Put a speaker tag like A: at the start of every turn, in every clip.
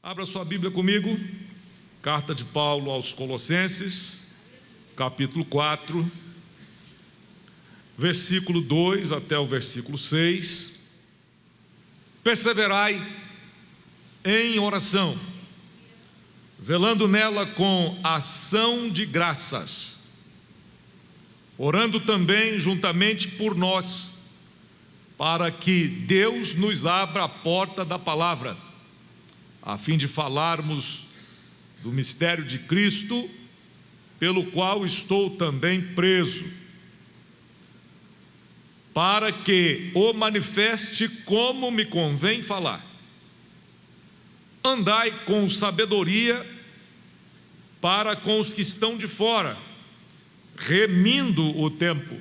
A: Abra sua Bíblia comigo, carta de Paulo aos Colossenses, capítulo 4, versículo 2 até o versículo 6. Perseverai em oração, velando nela com ação de graças, orando também juntamente por nós, para que Deus nos abra a porta da palavra, a fim de falarmos do mistério de Cristo, pelo qual estou também preso, para que o manifeste como me convém falar. Andai com sabedoria para com os que estão de fora, remindo o tempo.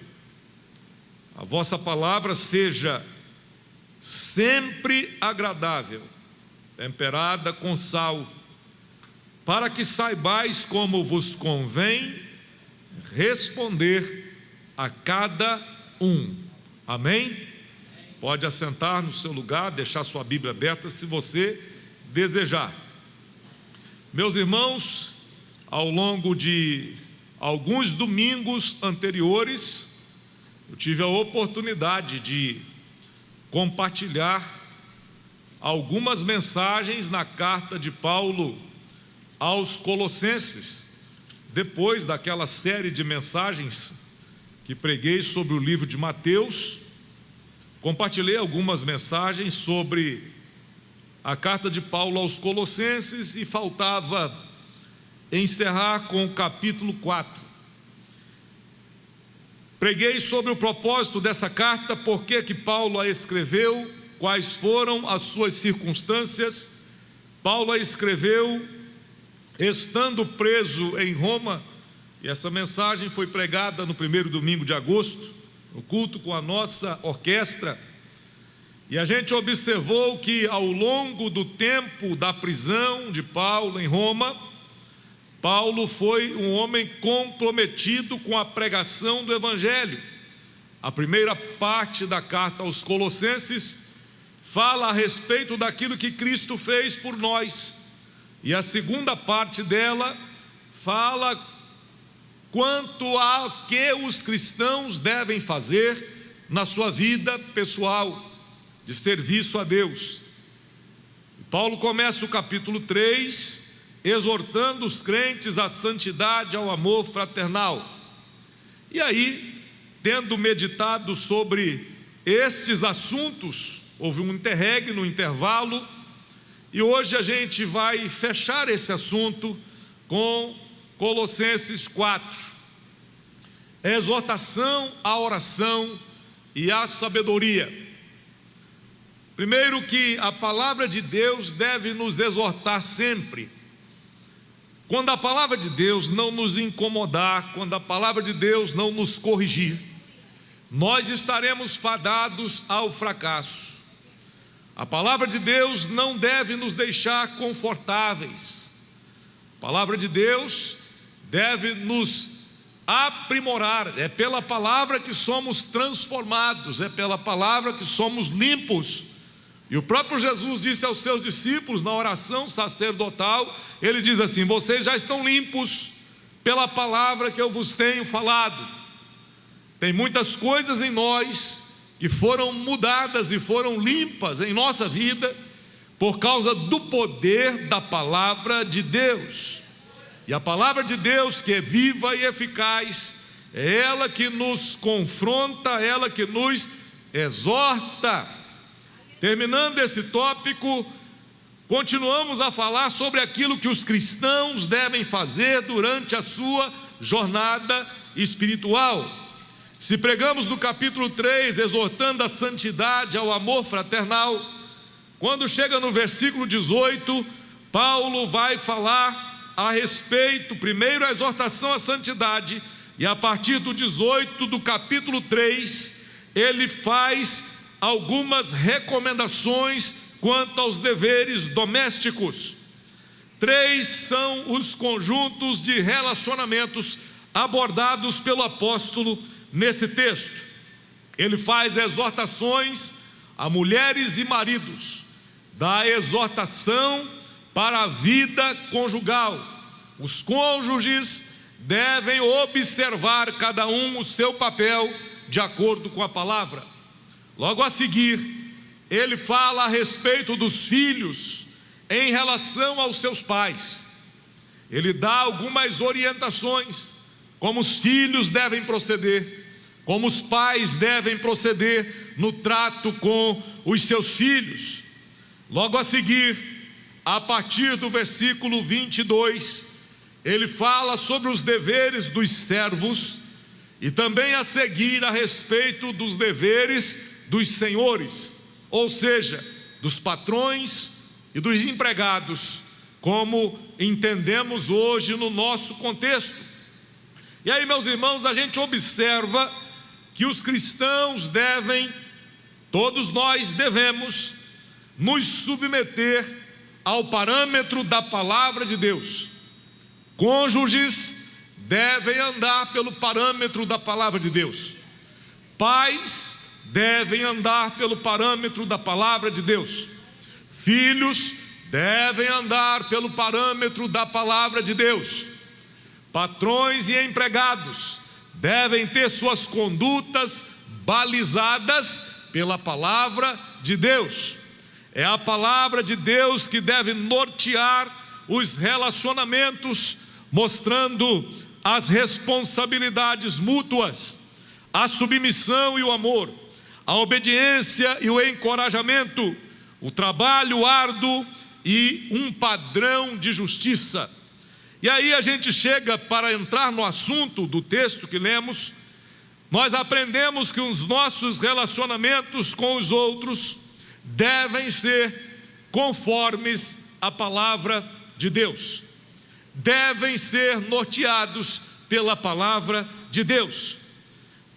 A: A vossa palavra seja sempre agradável, temperada com sal, para que saibais como vos convém responder a cada um. Amém? Pode assentar no seu lugar, deixar sua Bíblia aberta se você desejar. Meus irmãos, ao longo de alguns domingos anteriores, eu tive a oportunidade de compartilhar algumas mensagens na carta de Paulo aos Colossenses, depois daquela série de mensagens que preguei sobre o livro de Mateus. Compartilhei algumas mensagens sobre a carta de Paulo aos Colossenses e faltava encerrar com o capítulo 4. Preguei sobre o propósito dessa carta, por que Paulo a escreveu, quais foram as suas circunstâncias. Paulo a escreveu estando preso em Roma, e essa mensagem foi pregada no primeiro domingo de agosto, no culto com a nossa orquestra, e a gente observou que ao longo do tempo da prisão de Paulo em Roma, Paulo foi um homem comprometido com a pregação do Evangelho. A primeira parte da carta aos Colossenses fala a respeito daquilo que Cristo fez por nós, e a segunda parte dela fala quanto a que os cristãos devem fazer na sua vida pessoal, de serviço a Deus. Paulo começa o capítulo 3, exortando os crentes à santidade, ao amor fraternal. E aí, tendo meditado sobre estes assuntos, houve um interregno, um intervalo, e hoje a gente vai fechar esse assunto com Colossenses 4, exortação à oração e à sabedoria. Primeiro, que a palavra de Deus deve nos exortar sempre. Quando a palavra de Deus não nos incomodar, quando a palavra de Deus não nos corrigir, nós estaremos fadados ao fracasso. A palavra de Deus não deve nos deixar confortáveis. A palavra de Deus deve nos aprimorar. É pela palavra que somos transformados, é pela palavra que somos limpos. E o próprio Jesus disse aos seus discípulos na oração sacerdotal, ele diz assim: vocês já estão limpos pela palavra que eu vos tenho falado. Tem muitas coisas em nós que foram mudadas e foram limpas em nossa vida por causa do poder da palavra de Deus. E a palavra de Deus, que é viva e eficaz, é ela que nos confronta, ela que nos exorta. Terminando esse tópico, continuamos a falar sobre aquilo que os cristãos devem fazer durante a sua jornada espiritual. Se pregamos no capítulo 3, exortando a santidade, ao amor fraternal, quando chega no versículo 18, Paulo vai falar a respeito, primeiro a exortação à santidade, e a partir do 18 do capítulo 3, ele faz algumas recomendações quanto aos deveres domésticos. 3 são os conjuntos de relacionamentos abordados pelo apóstolo nesse texto. Ele faz exortações a mulheres e maridos, dá exortação para a vida conjugal. Os cônjuges devem observar cada um o seu papel de acordo com a palavra. Logo a seguir, ele fala a respeito dos filhos em relação aos seus pais. Ele dá algumas orientações, como os filhos devem proceder, como os pais devem proceder no trato com os seus filhos. Logo a seguir, a partir do versículo 22, ele fala sobre os deveres dos servos e também a seguir a respeito dos deveres dos senhores, ou seja, dos patrões e dos empregados, como entendemos hoje no nosso contexto. E aí, meus irmãos, a gente observa que os cristãos devem, todos nós devemos, nos submeter ao parâmetro da palavra de Deus. Cônjuges devem andar pelo parâmetro da palavra de Deus. Pais devem andar pelo parâmetro da palavra de Deus. Filhos devem andar pelo parâmetro da palavra de Deus. Patrões e empregados devem ter suas condutas balizadas pela palavra de Deus. É a palavra de Deus que deve nortear os relacionamentos, mostrando as responsabilidades mútuas, a submissão e o amor, a obediência e o encorajamento, o trabalho árduo e um padrão de justiça. E aí a gente chega para entrar no assunto do texto que lemos. Nós aprendemos que os nossos relacionamentos com os outros devem ser conformes à palavra de Deus, devem ser norteados pela palavra de Deus.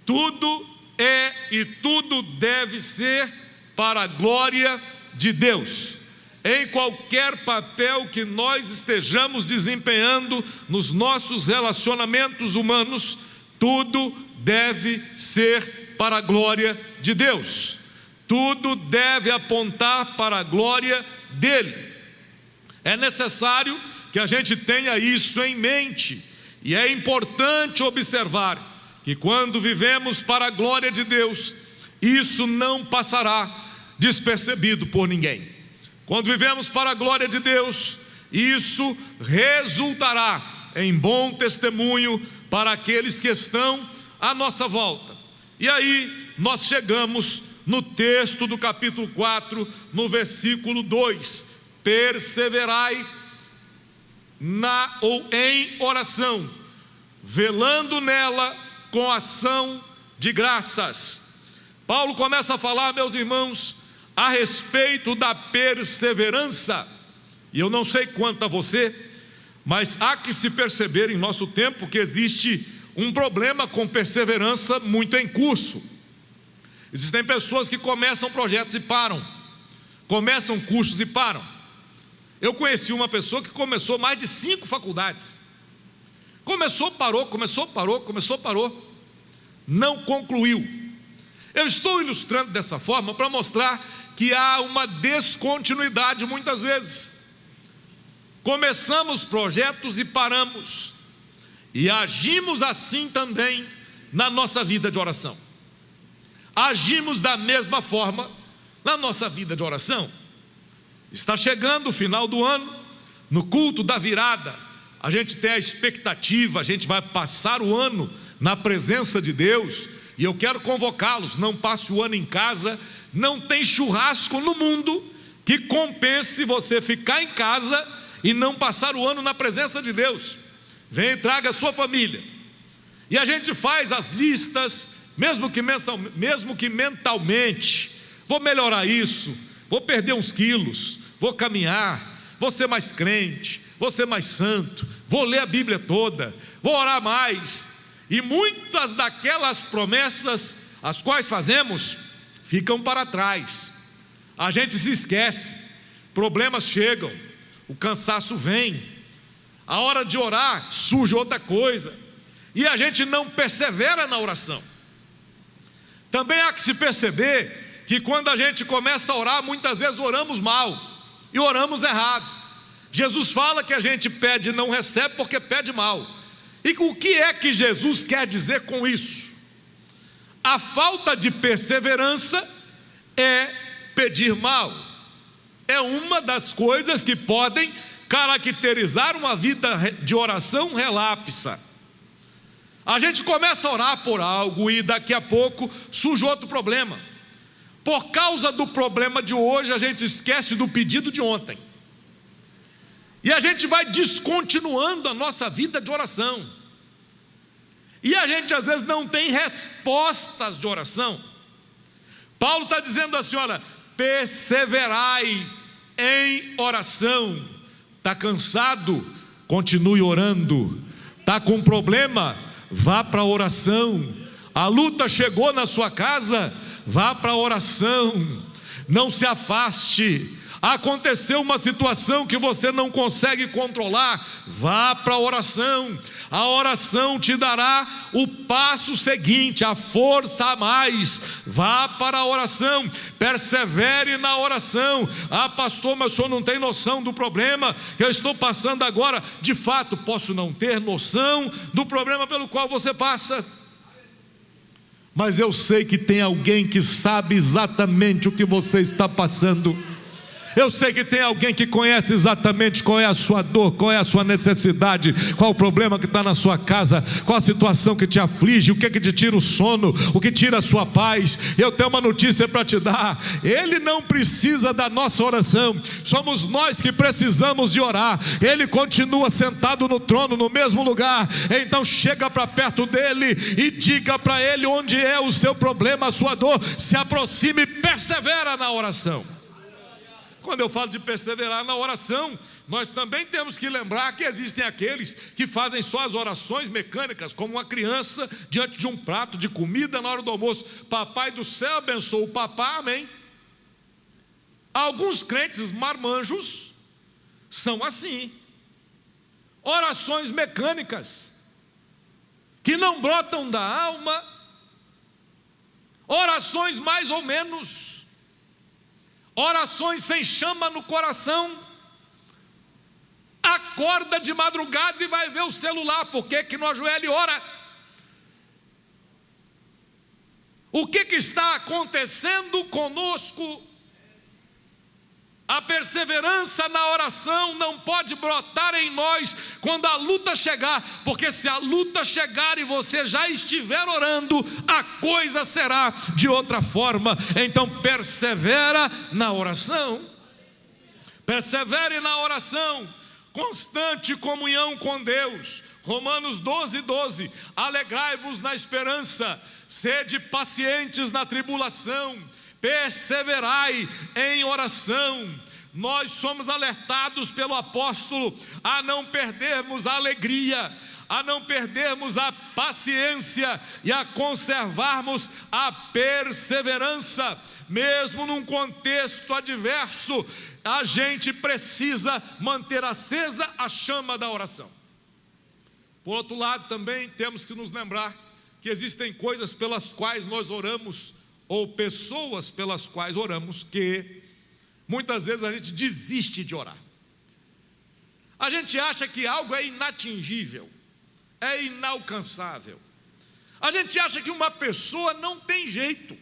A: Tudo é e tudo deve ser para a glória de Deus. Em qualquer papel que nós estejamos desempenhando nos nossos relacionamentos humanos, tudo deve ser para a glória de Deus. Tudo deve apontar para a glória dele. É necessário que a gente tenha isso em mente, e é importante observar que quando vivemos para a glória de Deus, isso não passará despercebido por ninguém. Quando vivemos para a glória de Deus, isso resultará em bom testemunho para aqueles que estão à nossa volta. E aí nós chegamos no texto do capítulo 4, no versículo 2: perseverai na ou em oração, velando nela com ação de graças. Paulo começa a falar, meus irmãos, a respeito da perseverança. E eu não sei quanto a você, mas há que se perceber em nosso tempo que existe um problema com perseverança muito em curso. Existem pessoas que começam projetos e param, começam cursos e param. Eu conheci uma pessoa que começou mais de 5 faculdades. Começou, parou, não concluiu. Eu estou ilustrando dessa forma para mostrar que há uma descontinuidade muitas vezes. Começamos projetos e paramos, e agimos assim também na nossa vida de oração. Agimos da mesma forma na nossa vida de oração. Está chegando o final do ano, no culto da virada, a gente tem a expectativa, a gente vai passar o ano na presença de Deus, e eu quero convocá-los: não passe o ano em casa. Não tem churrasco no mundo que compense você ficar em casa e não passar o ano na presença de Deus. Vem e traga a sua família. E a gente faz as listas, mesmo que mentalmente: vou melhorar isso, vou perder uns quilos, vou caminhar, vou ser mais crente, vou ser mais santo, vou ler a Bíblia toda, vou orar mais. E muitas daquelas promessas as quais fazemos ficam para trás. A gente se esquece, problemas chegam, o cansaço vem, a hora de orar surge outra coisa, e a gente não persevera na oração. Também há que se perceber que quando a gente começa a orar, muitas vezes oramos mal e oramos errado. Jesus fala que a gente pede e não recebe porque pede mal. E o que é que Jesus quer dizer com isso? A falta de perseverança é pedir mal. É uma das coisas que podem caracterizar uma vida de oração relapsa. A gente começa a orar por algo e daqui a pouco surge outro problema. Por causa do problema de hoje, a gente esquece do pedido de ontem. E a gente vai descontinuando a nossa vida de oração. E a gente às vezes não tem respostas de oração. Paulo está dizendo assim, olha, perseverai em oração. Está cansado? Continue orando. Está com problema? Vá para a oração. A luta chegou na sua casa? Vá para a oração. Não se afaste. Aconteceu uma situação que você não consegue controlar? Vá para a oração. A oração te dará o passo seguinte, a força a mais. Vá para a oração, persevere na oração. Ah, pastor, mas o senhor não tem noção do problema que eu estou passando agora. De fato, posso não ter noção do problema pelo qual você passa, mas eu sei que tem alguém que sabe exatamente o que você está passando. Eu sei que tem alguém que conhece exatamente qual é a sua dor, qual é a sua necessidade, qual o problema que está na sua casa, qual a situação que te aflige, o que te tira o sono, o que tira a sua paz. Eu tenho uma notícia para te dar: Ele não precisa da nossa oração, somos nós que precisamos de orar. Ele continua sentado no trono, no mesmo lugar. Então chega para perto dele e diga para ele onde é o seu problema, a sua dor. Se aproxime e persevera na oração. Quando eu falo de perseverar na oração, nós também temos que lembrar que existem aqueles que fazem só as orações mecânicas, como uma criança diante de um prato de comida na hora do almoço. Papai do céu abençoa o papá, amém. Alguns crentes marmanjos são assim, orações mecânicas, que não brotam da alma, orações mais ou menos, orações sem chama no coração. Acorda de madrugada e vai ver o celular. Por que não ajoelha e ora? O que está acontecendo conosco? A perseverança na oração não pode brotar em nós quando a luta chegar, porque se a luta chegar e você já estiver orando, a coisa será de outra forma. Então persevera na oração. Persevere na oração. Constante comunhão com Deus. Romanos 12:12. Alegrai-vos na esperança, sede pacientes na tribulação, perseverai em oração. Nós somos alertados pelo apóstolo a não perdermos a alegria, a não perdermos a paciência e a conservarmos a perseverança. Mesmo num contexto adverso, a gente precisa manter acesa a chama da oração. Por outro lado, também temos que nos lembrar que existem coisas pelas quais nós oramos, ou pessoas pelas quais oramos, que muitas vezes a gente desiste de orar. A gente acha que algo é inatingível, é inalcançável. A gente acha que uma pessoa não tem jeito,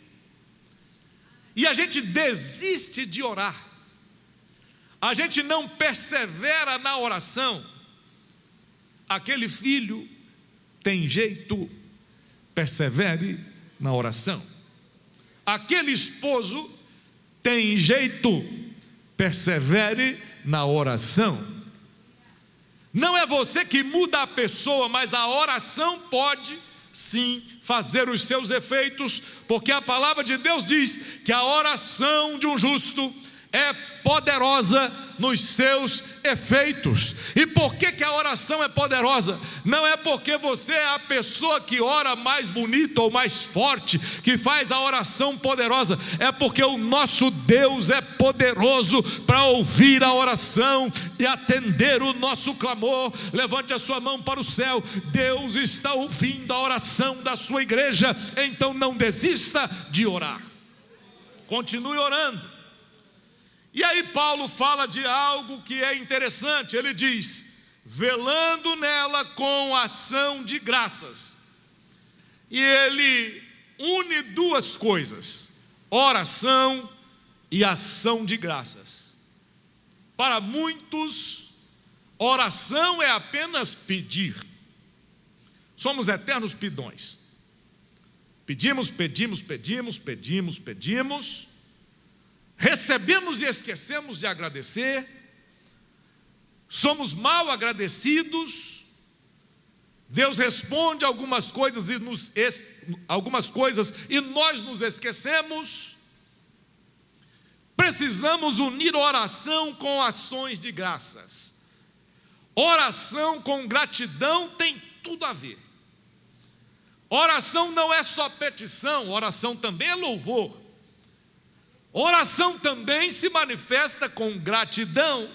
A: e a gente desiste de orar. A gente não persevera na oração. Aquele filho tem jeito, persevere na oração. Aquele esposo tem jeito, persevere na oração. Não é você que muda a pessoa, mas a oração pode sim fazer os seus efeitos, porque a palavra de Deus diz que a oração de um justo é poderosa nos seus efeitos. E por que a oração é poderosa? Não é porque você é a pessoa que ora mais bonita ou mais forte que faz a oração poderosa, é porque o nosso Deus é poderoso para ouvir a oração e atender o nosso clamor. Levante a sua mão para o céu. Deus está ouvindo a oração da sua igreja, então não desista de orar, continue orando. E aí Paulo fala de algo que é interessante. Ele diz: velando nela com ação de graças. E ele une duas coisas: oração e ação de graças. Para muitos, oração é apenas pedir. Somos eternos pidões. Pedimos, recebemos e esquecemos de agradecer. Somos mal agradecidos. Deus responde algumas coisas e nós nos esquecemos. Precisamos unir oração com ações de graças. Oração com gratidão tem tudo a ver. Oração não é só petição, oração também é louvor. Oração também se manifesta com gratidão.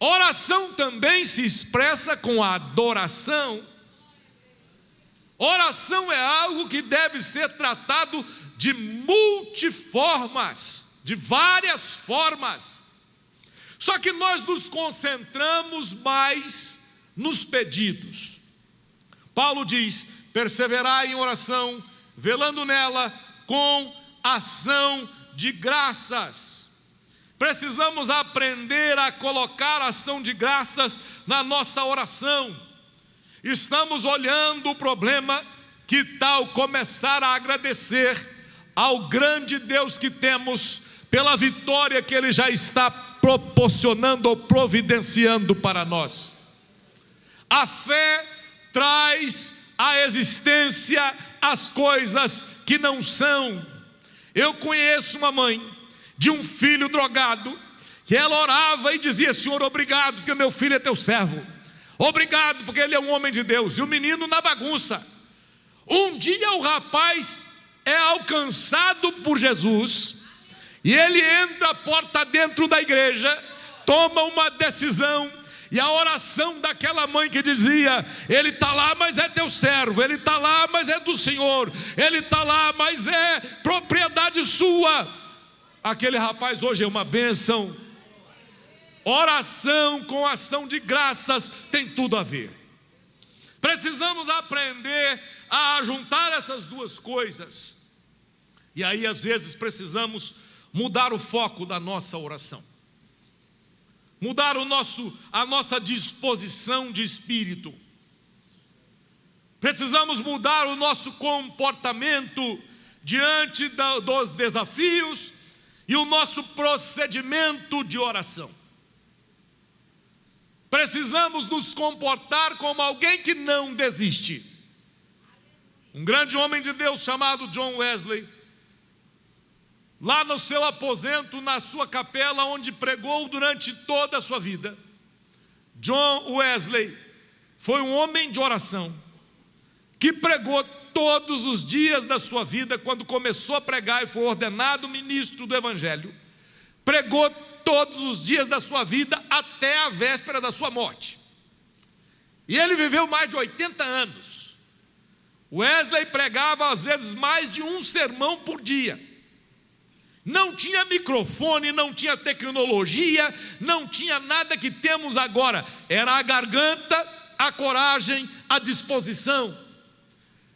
A: Oração também se expressa com adoração. Oração é algo que deve ser tratado de multiformas, de várias formas. Só que nós nos concentramos mais nos pedidos. Paulo diz: perseverai em oração, velando nela com ação de graças. Precisamos aprender a colocar ação de graças na nossa oração. Estamos olhando o problema, que tal começar a agradecer ao grande Deus que temos, pela vitória que Ele já está proporcionando ou providenciando para nós. A fé traz à existência as coisas que não são. Eu conheço uma mãe de um filho drogado, que ela orava e dizia: Senhor, obrigado porque meu filho é teu servo, obrigado porque ele é um homem de Deus. E o menino na bagunça. Um dia o rapaz é alcançado por Jesus, e ele entra a porta dentro da igreja, toma uma decisão. E a oração daquela mãe que dizia: ele está lá, mas é teu servo, ele está lá, mas é do Senhor, ele está lá, mas é propriedade sua. Aquele rapaz hoje é uma bênção. Oração com ação de graças tem tudo a ver. Precisamos aprender a juntar essas duas coisas. E aí às vezes precisamos mudar o foco da nossa oração, mudar a nossa disposição de espírito. Precisamos mudar o nosso comportamento diante dos desafios e o nosso procedimento de oração. Precisamos nos comportar como alguém que não desiste. Um grande homem de Deus chamado John Wesley, lá no seu aposento, na sua capela, onde pregou durante toda a sua vida, John Wesley foi um homem de oração, que pregou todos os dias da sua vida. Quando começou a pregar e foi ordenado ministro do Evangelho, pregou todos os dias da sua vida até a véspera da sua morte. E ele viveu mais de 80 anos. Wesley pregava às vezes mais de um sermão por dia. Não tinha microfone, não tinha tecnologia, não tinha nada que temos agora. Era a garganta, a coragem, a disposição.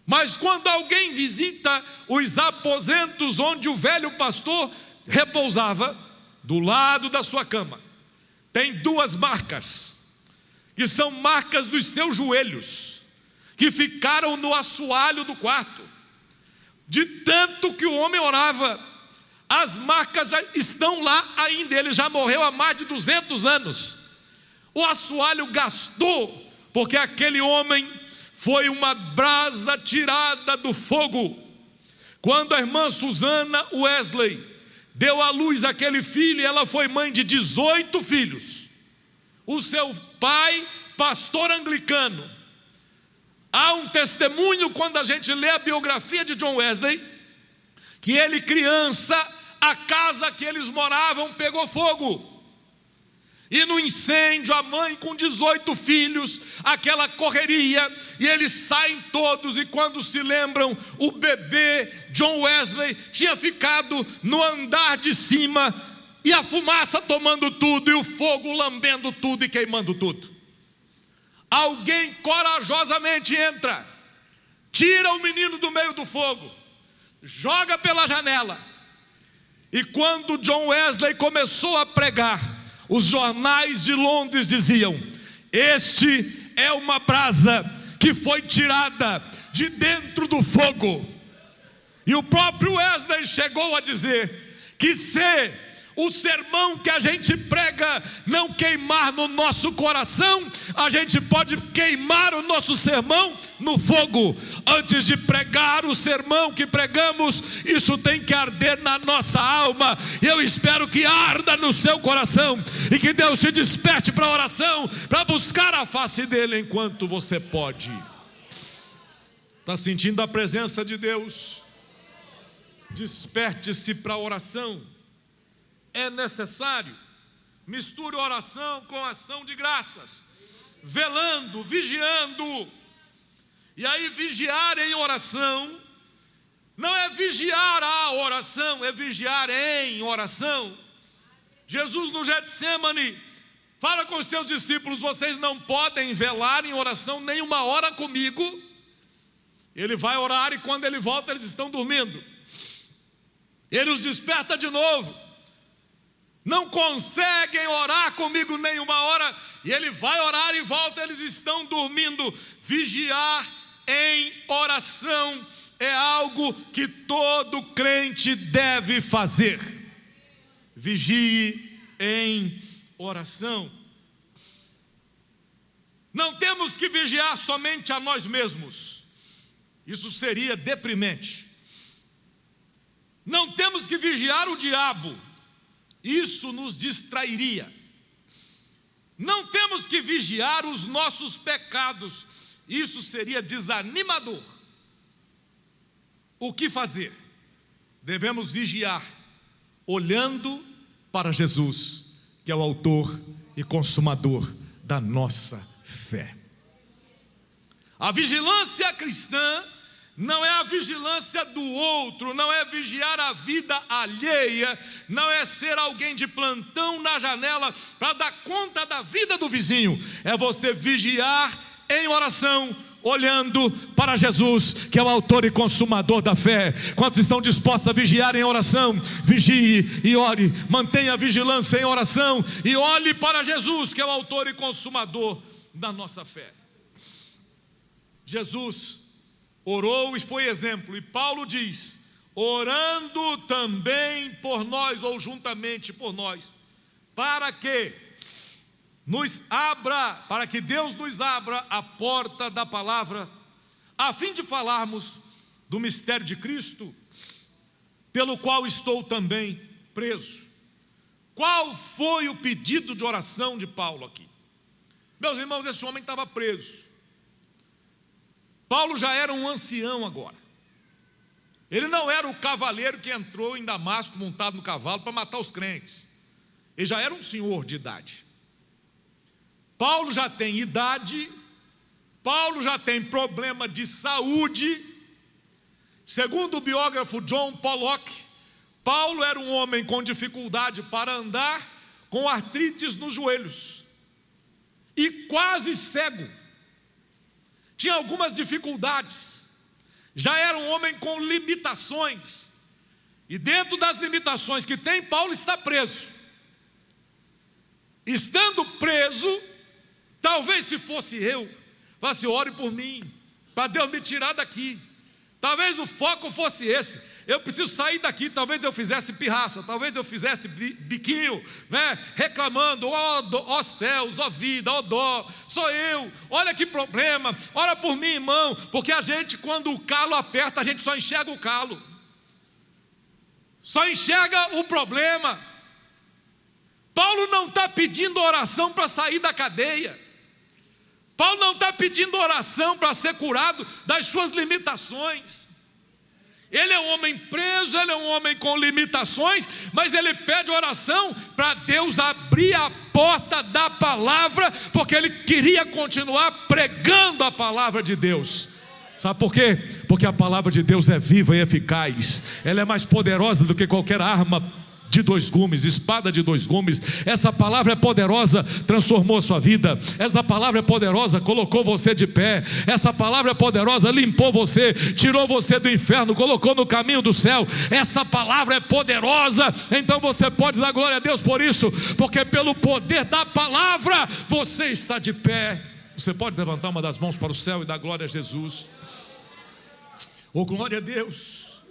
A: Mas quando alguém visita os aposentos onde o velho pastor repousava, do lado da sua cama, tem duas marcas, que são marcas dos seus joelhos, que ficaram no assoalho do quarto. De tanto que o homem orava, as marcas já estão lá ainda. Ele já morreu há mais de 200 anos. O assoalho gastou, porque aquele homem foi uma brasa tirada do fogo. Quando a irmã Susana Wesley deu à luz aquele filho, ela foi mãe de 18 filhos. O seu pai, pastor anglicano. Há um testemunho, quando a gente lê a biografia de John Wesley, que ele criança, a casa que eles moravam pegou fogo. E no incêndio, a mãe com 18 filhos, aquela correria, e eles saem todos, e quando se lembram, o bebê John Wesley tinha ficado no andar de cima, e a fumaça tomando tudo, e o fogo lambendo tudo e queimando tudo. Alguém corajosamente entra, tira o menino do meio do fogo, joga pela janela. E quando John Wesley começou a pregar, os jornais de Londres diziam: este é uma brasa que foi tirada de dentro do fogo. E o próprio Wesley chegou a dizer que se o sermão que a gente prega não queimar no nosso coração, a gente pode queimar o nosso sermão no fogo. Antes de pregar o sermão que pregamos, isso tem que arder na nossa alma. E eu espero que arda no seu coração, e que Deus te desperte para a oração, para buscar a face dele enquanto você pode. Está sentindo a presença de Deus? Desperte-se para a oração. É necessário. Misture oração com ação de graças, velando, vigiando. E aí, vigiar em oração não é vigiar a oração, é vigiar em oração. Jesus no Getsêmani fala com os seus discípulos: vocês não podem velar em oração nem uma hora comigo. Ele vai orar e quando ele volta eles estão dormindo. Ele os desperta de novo. Não conseguem orar comigo nem uma hora, e ele vai orar e volta, eles estão dormindo. Vigiar em oração é algo que todo crente deve fazer. Vigie em oração. Não temos que vigiar somente a nós mesmos, isso seria deprimente. Não temos que vigiar o diabo, isso nos distrairia. Não temos que vigiar os nossos pecados, isso seria desanimador. O que fazer? Devemos vigiar olhando para Jesus, que é o autor e consumador da nossa fé. A vigilância cristã não é a vigilância do outro, não é vigiar a vida alheia, não é ser alguém de plantão na janela para dar conta da vida do vizinho. É você vigiar em oração, olhando para Jesus, que é o autor e consumador da fé. Quantos estão dispostos a vigiar em oração? Vigie e ore, mantenha a vigilância em oração e olhe para Jesus, que é o autor e consumador da nossa fé. Jesus orou e foi exemplo, e Paulo diz: orando também por nós, ou juntamente por nós, para que Deus nos abra a porta da palavra, a fim de falarmos do mistério de Cristo, pelo qual estou também preso. Qual foi o pedido de oração de Paulo aqui? Meus irmãos, esse homem estava preso. Paulo já era um ancião agora. Ele não era o cavaleiro que entrou em Damasco montado no cavalo para matar os crentes. Ele já era um senhor de idade. Paulo já tem idade, Paulo já tem problema de saúde. Segundo o biógrafo John Pollock, Paulo era um homem com dificuldade para andar, com artrites nos joelhos e quase cego. Tinha algumas dificuldades, já era um homem com limitações, e dentro das limitações que tem, Paulo está preso. Estando preso, talvez se fosse eu, falasse: ore por mim, para Deus me tirar daqui. Talvez o foco fosse esse: eu preciso sair daqui. Talvez eu fizesse pirraça, talvez eu fizesse biquinho, né? Reclamando: ó céus, ó vida, ó dó, sou eu, olha que problema, ora por mim, irmão. Porque a gente, quando o calo aperta, a gente só enxerga o calo, só enxerga o problema. Paulo não está pedindo oração para sair da cadeia. Paulo não está pedindo oração para ser curado das suas limitações. Ele é um homem preso, ele é um homem com limitações, mas ele pede oração para Deus abrir a porta da palavra, porque ele queria continuar pregando a palavra de Deus. Sabe por quê? Porque a palavra de Deus é viva e eficaz. Ela é mais poderosa do que qualquer arma de dois gumes, espada de dois gumes. Essa palavra é poderosa, transformou a sua vida. Essa palavra é poderosa, colocou você de pé. Essa palavra é poderosa, limpou você, tirou você do inferno, colocou no caminho do céu. Essa palavra é poderosa. Então você pode dar glória a Deus por isso, porque pelo poder da palavra você está de pé. Você pode levantar uma das mãos para o céu e dar glória a Jesus. Oh, glória a Deus.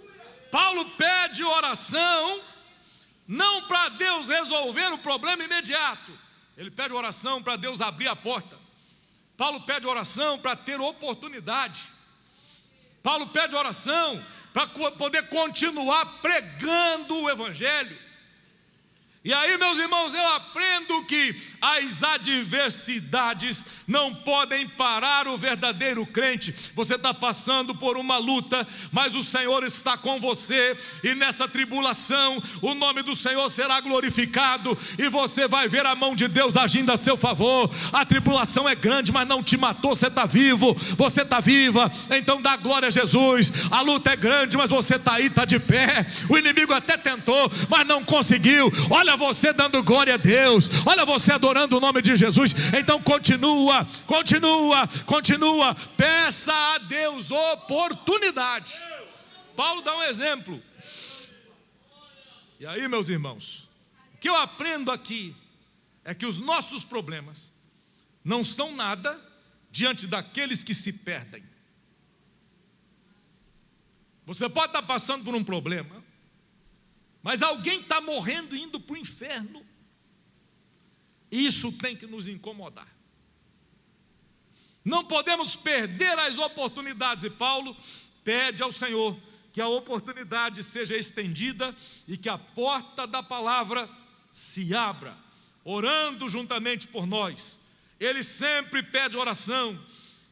A: Paulo pede oração, não para Deus resolver o problema imediato. Ele pede oração para Deus abrir a porta. Paulo pede oração para ter oportunidade. Paulo pede oração para poder continuar pregando o Evangelho. E aí, meus irmãos, eu aprendo que as adversidades não podem parar o verdadeiro crente. Você está passando por uma luta, mas o Senhor está com você, e nessa tribulação o nome do Senhor será glorificado, e você vai ver a mão de Deus agindo a seu favor. A tribulação é grande, mas não te matou. Você está vivo, você está viva, então dá glória a Jesus. A luta é grande, mas você está aí, está de pé. O inimigo até tentou, mas não conseguiu. Olha você dando glória a Deus, olha você adorando o nome de Jesus. Então continua, peça a Deus oportunidade. Paulo dá um exemplo. E aí, meus irmãos, o que eu aprendo aqui é que os nossos problemas não são nada diante daqueles que se perdem. Você pode estar passando por um problema, mas alguém está morrendo e indo para o inferno. Isso tem que nos incomodar. Não podemos perder as oportunidades. E Paulo pede ao Senhor que a oportunidade seja estendida e que a porta da palavra se abra, orando juntamente por nós. Ele sempre pede oração.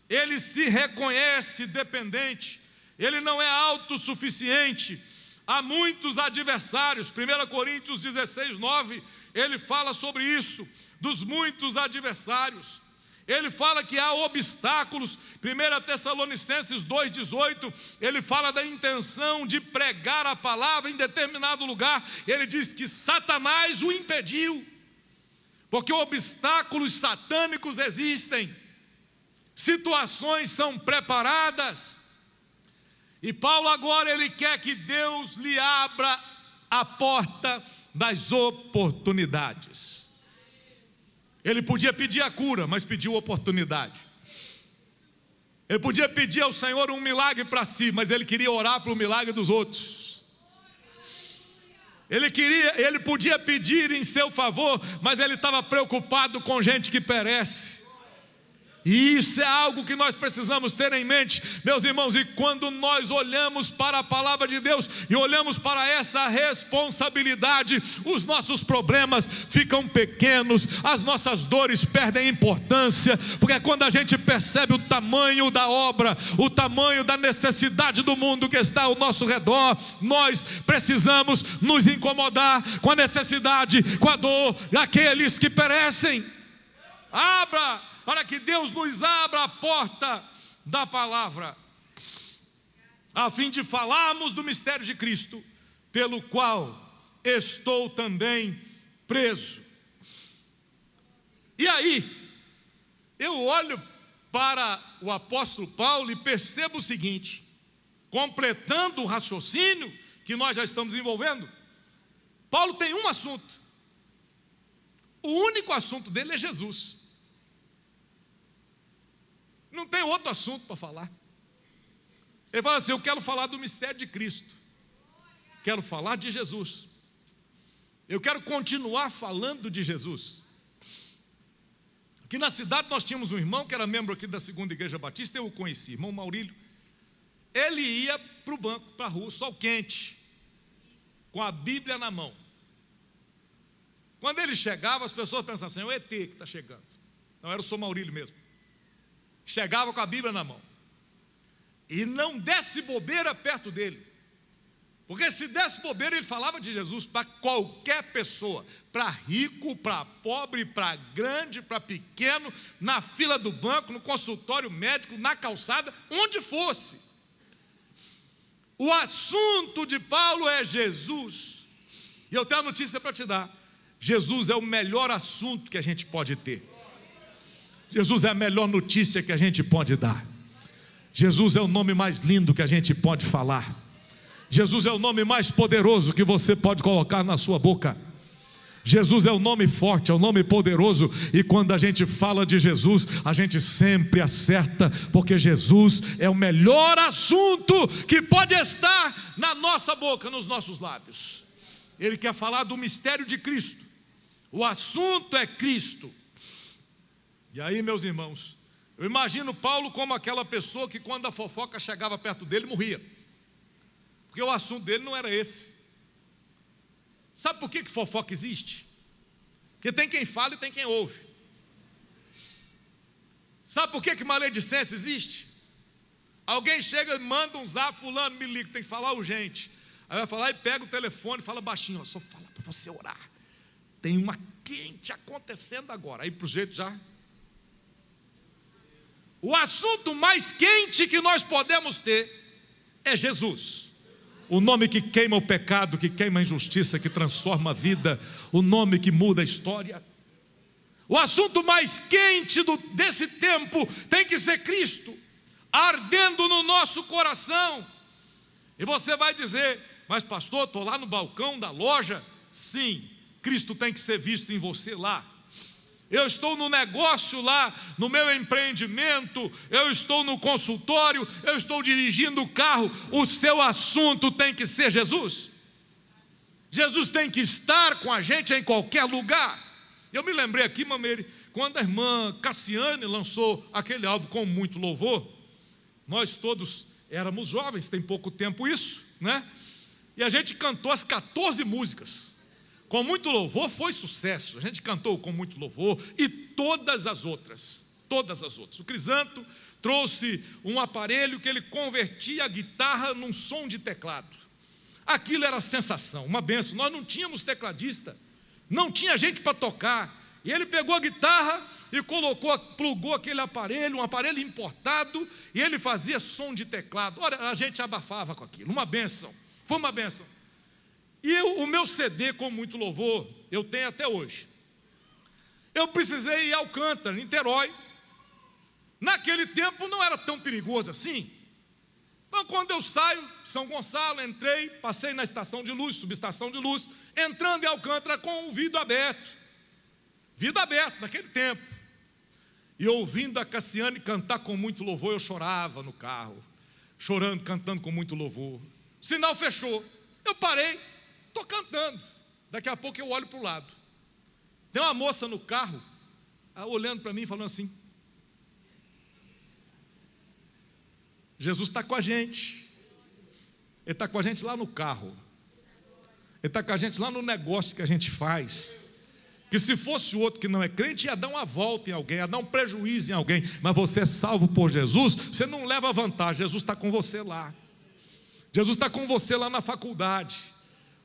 A: Ele se reconhece dependente. Ele não é autossuficiente. Há muitos adversários. 1 Coríntios 16, 9, ele fala sobre isso, dos muitos adversários. Ele fala que há obstáculos. 1 Tessalonicenses 2, 18, ele fala da intenção de pregar a palavra em determinado lugar. Ele diz que Satanás o impediu, porque obstáculos satânicos existem, situações são preparadas. E Paulo agora ele quer que Deus lhe abra a porta das oportunidades. Ele podia pedir a cura, mas pediu oportunidade. Ele podia pedir ao Senhor um milagre para si, mas ele queria orar para o milagre dos outros. Ele podia pedir em seu favor, mas ele estava preocupado com gente que perece. E isso é algo que nós precisamos ter em mente, meus irmãos. E quando nós olhamos para a palavra de Deus e olhamos para essa responsabilidade, os nossos problemas ficam pequenos, as nossas dores perdem importância, porque quando a gente percebe o tamanho da obra, o tamanho da necessidade do mundo que está ao nosso redor, nós precisamos nos incomodar com a necessidade, com a dor daqueles que perecem. Para que Deus nos abra a porta da palavra, a fim de falarmos do mistério de Cristo, pelo qual estou também preso. E aí, eu olho para o apóstolo Paulo e percebo o seguinte, completando o raciocínio que nós já estamos desenvolvendo. Paulo tem um assunto, o único assunto dele é Jesus. Não tem outro assunto para falar. Ele fala assim: eu quero falar do mistério de Cristo, quero falar de Jesus, eu quero continuar falando de Jesus. Aqui na cidade nós tínhamos um irmão que era membro aqui da Segunda Igreja Batista, eu o conheci, irmão Maurílio. Ele ia para o banco, para a rua, sol quente, com a Bíblia na mão. Quando ele chegava, as pessoas pensavam assim: é o ET que está chegando. Não, era o São Maurílio mesmo. Chegava com a Bíblia na mão, e não desse bobeira perto dele, porque se desse bobeira ele falava de Jesus para qualquer pessoa, para rico, para pobre, para grande, para pequeno, na fila do banco, no consultório médico, na calçada, onde fosse. O assunto de Paulo é Jesus. E eu tenho uma notícia para te dar: Jesus é o melhor assunto que a gente pode ter. Jesus é a melhor notícia que a gente pode dar. Jesus é o nome mais lindo que a gente pode falar. Jesus é o nome mais poderoso que você pode colocar na sua boca. Jesus é o nome forte, é o nome poderoso. E quando a gente fala de Jesus, a gente sempre acerta, porque Jesus é o melhor assunto que pode estar na nossa boca, nos nossos lábios. Ele quer falar do mistério de Cristo. O assunto é Cristo. E aí, meus irmãos, eu imagino Paulo como aquela pessoa que quando a fofoca chegava perto dele, morria, porque o assunto dele não era esse. Sabe por que fofoca existe? Porque tem quem fala e tem quem ouve. Sabe por que maledicência existe? Alguém chega e manda um zap: fulano, me liga, tem que falar urgente. Aí vai falar e pega o telefone e fala baixinho: ó, só fala para você orar, tem uma quente acontecendo agora. Aí pro jeito já. O assunto mais quente que nós podemos ter é Jesus. O nome que queima o pecado, que queima a injustiça, que transforma a vida, o nome que muda a história. O assunto mais quente desse tempo tem que ser Cristo, ardendo no nosso coração. E você vai dizer: mas pastor, estou lá no balcão da loja. Sim, Cristo tem que ser visto em você lá. Eu estou no negócio lá, no meu empreendimento, eu estou no consultório, eu estou dirigindo o carro. O seu assunto tem que ser Jesus. Jesus tem que estar com a gente em qualquer lugar. Eu me lembrei aqui, Mameire, quando a irmã Cassiane lançou aquele álbum Com Muito Louvor. Nós todos éramos jovens, tem pouco tempo isso, né? E a gente cantou as 14 músicas. Com Muito Louvor foi sucesso, a gente cantou Com Muito Louvor e todas as outras. O Crisanto trouxe um aparelho que ele convertia a guitarra num som de teclado. Aquilo era sensação, uma benção. Nós não tínhamos tecladista, não tinha gente para tocar, e ele pegou a guitarra e plugou aquele aparelho, um aparelho importado, e ele fazia som de teclado. Ora, a gente abafava com aquilo, uma benção, foi uma benção. E o meu CD Com Muito Louvor, eu tenho até hoje. Eu precisei ir a Alcântara, Niterói. Naquele tempo não era tão perigoso assim. Então, quando eu saio de São Gonçalo, entrei, passei na estação de luz, subestação de luz, entrando em Alcântara com o vidro aberto naquele tempo. E ouvindo a Cassiane cantar Com Muito Louvor, eu chorava no carro, chorando, cantando Com Muito Louvor. O sinal fechou, eu parei. Estou cantando, daqui a pouco eu olho para o lado, tem uma moça no carro, olhando para mim e falando assim: Jesus está com a gente. Ele está com a gente lá no carro, Ele está com a gente lá no negócio que a gente faz, que se fosse o outro que não é crente, ia dar uma volta em alguém, ia dar um prejuízo em alguém. Mas você é salvo por Jesus, você não leva vantagem. Jesus está com você lá, Jesus está com você lá na faculdade.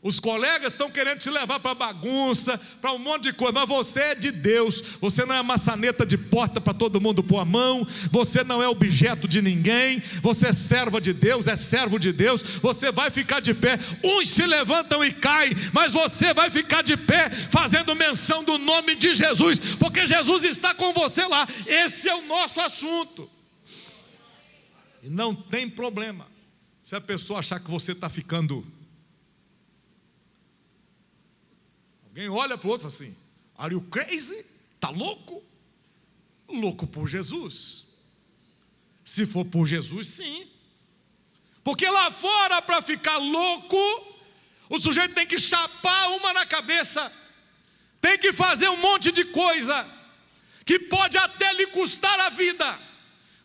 A: Os colegas estão querendo te levar para bagunça, para um monte de coisa, mas você é de Deus. Você não é maçaneta de porta para todo mundo pôr a mão. Você não é objeto de ninguém. Você é serva de Deus, é servo de Deus. Você vai ficar de pé. Uns se levantam e caem, mas você vai ficar de pé, fazendo menção do nome de Jesus, porque Jesus está com você lá. Esse é o nosso assunto. E não tem problema se a pessoa achar que você está ficando. Alguém olha para o outro e fala assim: are you crazy? Está louco? Louco por Jesus. Se for por Jesus, sim. Porque lá fora, para ficar louco, o sujeito tem que chapar uma na cabeça, tem que fazer um monte de coisa, que pode até lhe custar a vida.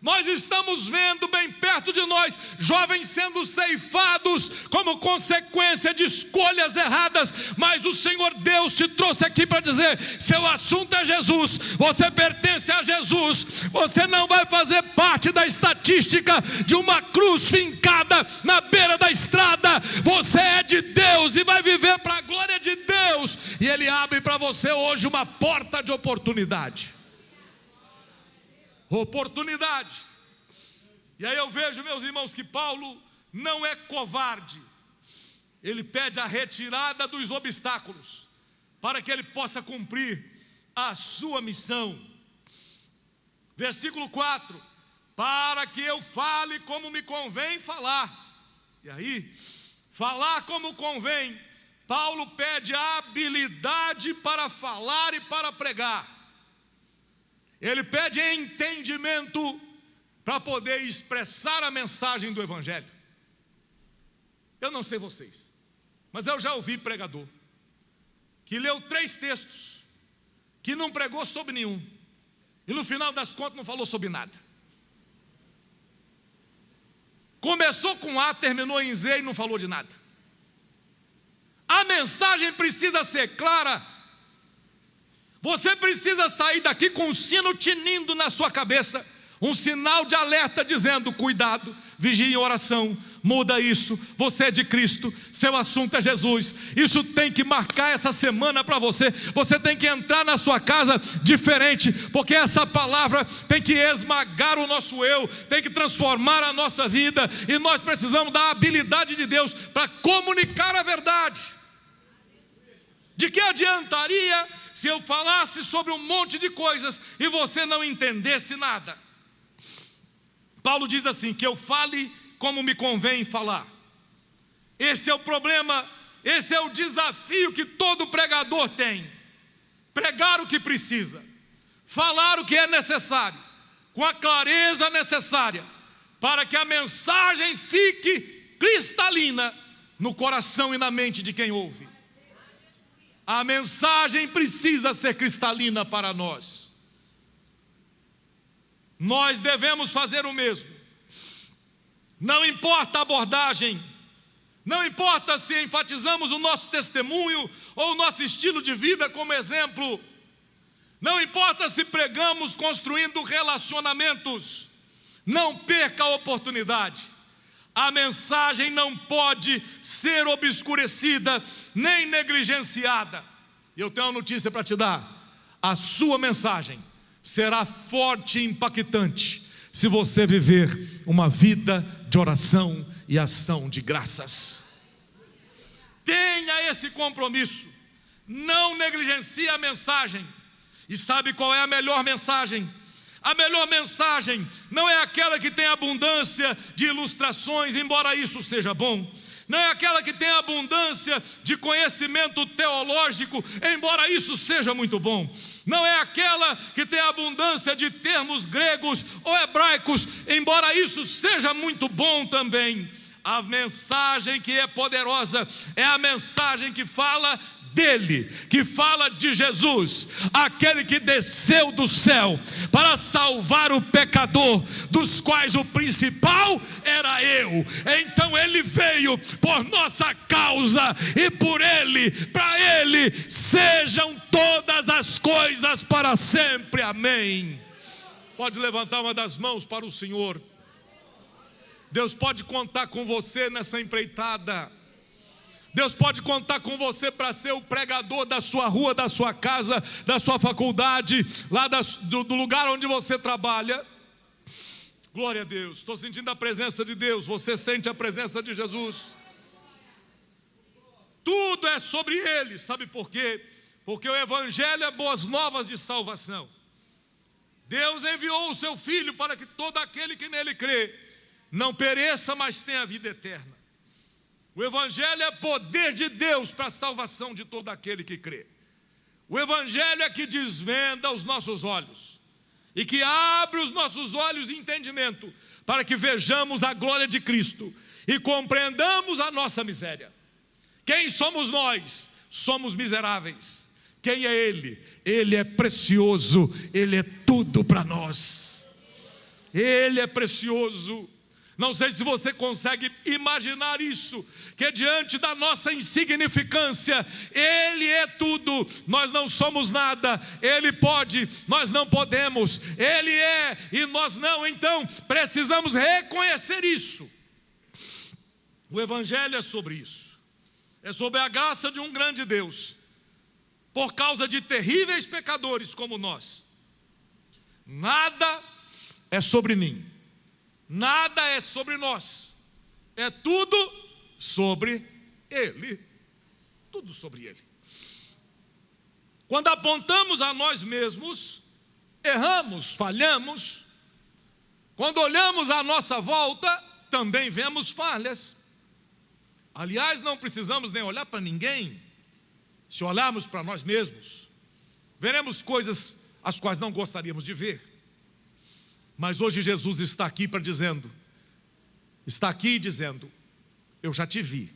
A: Nós estamos vendo bem perto de nós jovens sendo ceifados como consequência de escolhas erradas, mas o Senhor Deus te trouxe aqui para dizer: seu assunto é Jesus, você pertence a Jesus, você não vai fazer parte da estatística de uma cruz fincada na beira da estrada. Você é de Deus e vai viver para a glória de Deus, e Ele abre para você hoje uma porta de oportunidade. E aí eu vejo, meus irmãos, que Paulo não é covarde. ele pede a retirada dos obstáculos, para que ele possa cumprir a sua missão. Versículo 4: para que eu fale como me convém falar. E aí, falar como convém, Paulo pede a habilidade para falar e para pregar. Ele pede entendimento para poder expressar a mensagem do Evangelho. Eu não sei vocês, mas eu já ouvi pregador que leu 3 textos, que não pregou sobre nenhum, e no final das contas não falou sobre nada. Começou com A, terminou em Z e não falou de nada. A mensagem precisa ser clara. Você precisa sair daqui com um sino tinindo na sua cabeça, um sinal de alerta dizendo: cuidado, vigie em oração, muda isso, você é de Cristo, seu assunto é Jesus. Isso tem que marcar essa semana para você. Você tem que entrar na sua casa diferente, porque essa palavra tem que esmagar o nosso eu, tem que transformar a nossa vida, e nós precisamos da habilidade de Deus para comunicar a verdade. De que adiantaria se eu falasse sobre um monte de coisas e você não entendesse nada? Paulo diz assim: que eu fale como me convém falar. Esse é o problema, esse é o desafio que todo pregador tem: pregar o que precisa, falar o que é necessário, com a clareza necessária, para que a mensagem fique cristalina no coração e na mente de quem ouve. A mensagem precisa ser cristalina para nós. Nós devemos fazer o mesmo. Não importa a abordagem, não importa se enfatizamos o nosso testemunho ou o nosso estilo de vida como exemplo, não importa se pregamos construindo relacionamentos, não perca a oportunidade. A mensagem não pode ser obscurecida nem negligenciada. E eu tenho uma notícia para te dar: a sua mensagem será forte e impactante se você viver uma vida de oração e ação de graças. Tenha esse compromisso, não negligencie a mensagem. E sabe qual é a melhor mensagem? A melhor mensagem não é aquela que tem abundância de ilustrações, embora isso seja bom. Não é aquela que tem abundância de conhecimento teológico, embora isso seja muito bom. Não é aquela que tem abundância de termos gregos ou hebraicos, embora isso seja muito bom também. A mensagem que é poderosa é a mensagem que fala dele, que fala de Jesus, aquele que desceu do céu para salvar o pecador, dos quais o principal era eu. Então ele veio por nossa causa, e por ele, para ele sejam todas as coisas para sempre, amém. Pode levantar uma das mãos para o Senhor. Deus pode contar com você nessa empreitada. Deus pode contar com você para ser o pregador da sua rua, da sua casa, da sua faculdade, lá do lugar onde você trabalha. Glória a Deus. Estou sentindo a presença de Deus. Você sente a presença de Jesus? Tudo é sobre Ele. Sabe por quê? Porque o Evangelho é boas novas de salvação. Deus enviou o seu Filho para que todo aquele que nele crê não pereça, mas tenha a vida eterna. O Evangelho é poder de Deus para a salvação de todo aquele que crê. O Evangelho é que desvenda os nossos olhos e que abre os nossos olhos de entendimento para que vejamos a glória de Cristo e compreendamos a nossa miséria. Quem somos nós? Somos miseráveis. Quem é Ele? Ele é precioso, Ele é tudo para nós. Ele é precioso. Não sei se você consegue imaginar isso, que diante da nossa insignificância, Ele é tudo, nós não somos nada. Ele pode, nós não podemos. Ele é e nós não. Então precisamos reconhecer isso. O Evangelho é sobre isso. É sobre a graça de um grande Deus, por causa de terríveis pecadores como nós. Nada é sobre mim, nada é sobre nós, é tudo sobre Ele. Tudo sobre Ele. Quando apontamos a nós mesmos, erramos, falhamos. Quando olhamos à nossa volta, também vemos falhas. Aliás, não precisamos nem olhar para ninguém. Se olharmos para nós mesmos, veremos coisas as quais não gostaríamos de ver. Mas hoje Jesus está aqui dizendo, eu já te vi.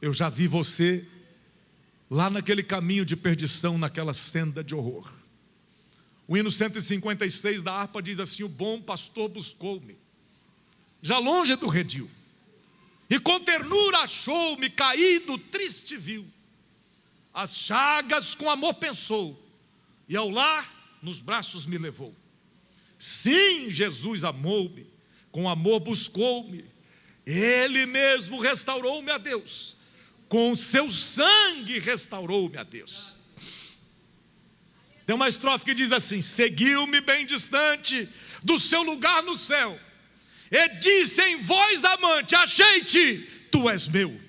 A: Eu já vi você lá naquele caminho de perdição, naquela senda de horror. O hino 156 da harpa diz assim: o bom pastor buscou-me, já longe do redil, e com ternura achou-me, caído, triste viu. As chagas com amor pensou, e ao lar nos braços me levou. Sim, Jesus amou-me, com amor buscou-me, Ele mesmo restaurou-me a Deus, com o seu sangue restaurou-me a Deus. Tem uma estrofe que diz assim: seguiu-me bem distante do seu lugar no céu, e disse em voz amante: achei-te, tu és meu.